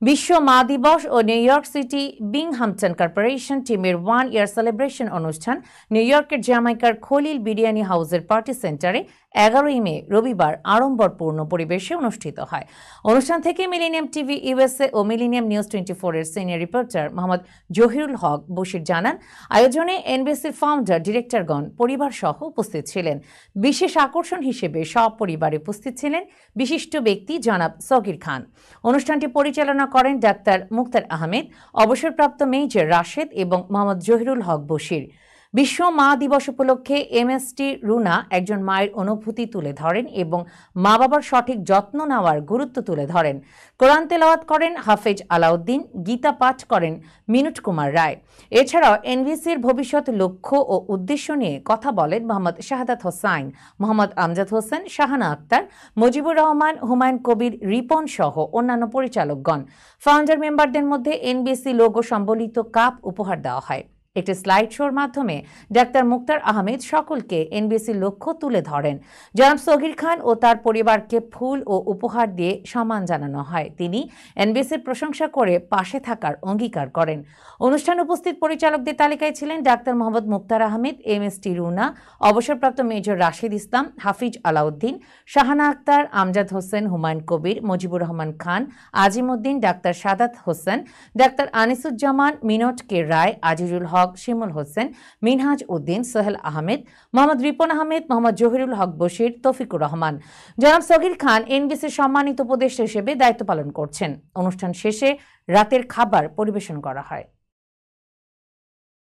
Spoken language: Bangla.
বিশ্ব মা দিবস ও New York city Binghamton corporation টিমের 1 ইয়ার সেলিব্রেশন অনুষ্ঠান নিউ ইয়র্কের জ্যামাইকার খলিল বিরিয়ানি হাউসের পার্টি সেন্টারে 11 মে রবিবার আড়ম্বরপূর্ণ পরিবেশে অনুষ্ঠিত হয়। অনুষ্ঠান থেকে মিলেনিয়াম টিভি ইউএসএ ও মিলেনিয়াম নিউজ 24 এর সিনিয়র রিপোর্টার মোহাম্মদ জহিরুল হক বশির জানান, আয়োজনে এনবিসির ফাউন্ডার ডিরেক্টরগণ পরিবার সহ উপস্থিত ছিলেন। বিশেষ আকর্ষণ হিসেবে সপরিবারে উপস্থিত ছিলেন বিশিষ্ট ব্যক্তি জনাব সগির খান। অনুষ্ঠানটি পরিচালনা করেন ডাক্তার মুক্তার আহমেদ, অবসরপ্রাপ্ত মেজর রাশেদ এবং মোহাম্মদ জহিরুল হক বশির। বিশ্ব মা দিবস উপলক্ষে এমএসটি রুনা একজন মায়ের অনুভূতি তুলে ধরেন এবং মা বাবার সঠিক যত্ন নেওয়ার গুরুত্ব তুলে ধরেন। কোরআন তেলাওয়াত করেন হাফেজ আলাউদ্দিন, গীতা পাঠ করেন মিনুট কুমার রায়। এছাড়াও এনবিসির ভবিষ্যৎ লক্ষ্য ও উদ্দেশ্য নিয়ে কথা বলেন মোহাম্মদ শাহাদাত হোসাইন, মোহাম্মদ আমজাদ হোসেন, শাহানা আক্তার, মুজিবুর রহমান, হুমায়ুন কবির, রিপন সহ অন্যান্য পরিচালকগণ। ফাউন্ডার মেম্বারদের মধ্যে এনবিসি লোগো সম্বলিত কাপ উপহার দেওয়া হয়। একটি স্লাইড শোর মাধ্যমে ডাক্তার মুক্তার আহমেদ সকলকে এনবিসির লক্ষ্য তুলে ধরেন। জনাব সগির খান ও তার পরিবারকে ফুল ও উপহার দিয়ে সম্মান জানানো হয়। তিনি এনবিসির প্রশংসা করে পাশে থাকার অঙ্গীকার করেন। অনুষ্ঠানে উপস্থিত পরিচালকদের তালিকায় ছিলেন ডাক্তার মোহাম্মদ মুক্তার আহমেদ, এমএসটি রুনা, অবসরপ্রাপ্ত মেজর রাশিদ ইসলাম, হাফিজ আলাউদ্দিন, শাহানা আক্তার, আমজাদ হোসেন, হুমায়ুন কবির, মুজিবুর রহমান খান, আজিমউদ্দিন, ডাক্তার সাদাত হোসেন, ডাক্তার আনিসুজ্জামান, মিনট কে রায়, আজিজুল হক, শিমুল হোসেন, মিনহাজ উদ্দিন, সোহেল আহমেদ, মোহাম্মদ রিপন আহমেদ, মোহাম্মদ জহিরুল হক বশির, তৌফিকুর রহমান। জনাব সগির খান এনবিসির সম্মানিত উপদেষ্টা হিসেবে দায়িত্ব পালন করছেন। অনুষ্ঠান শেষে রাতের খাবার পরিবেশন করা হয়।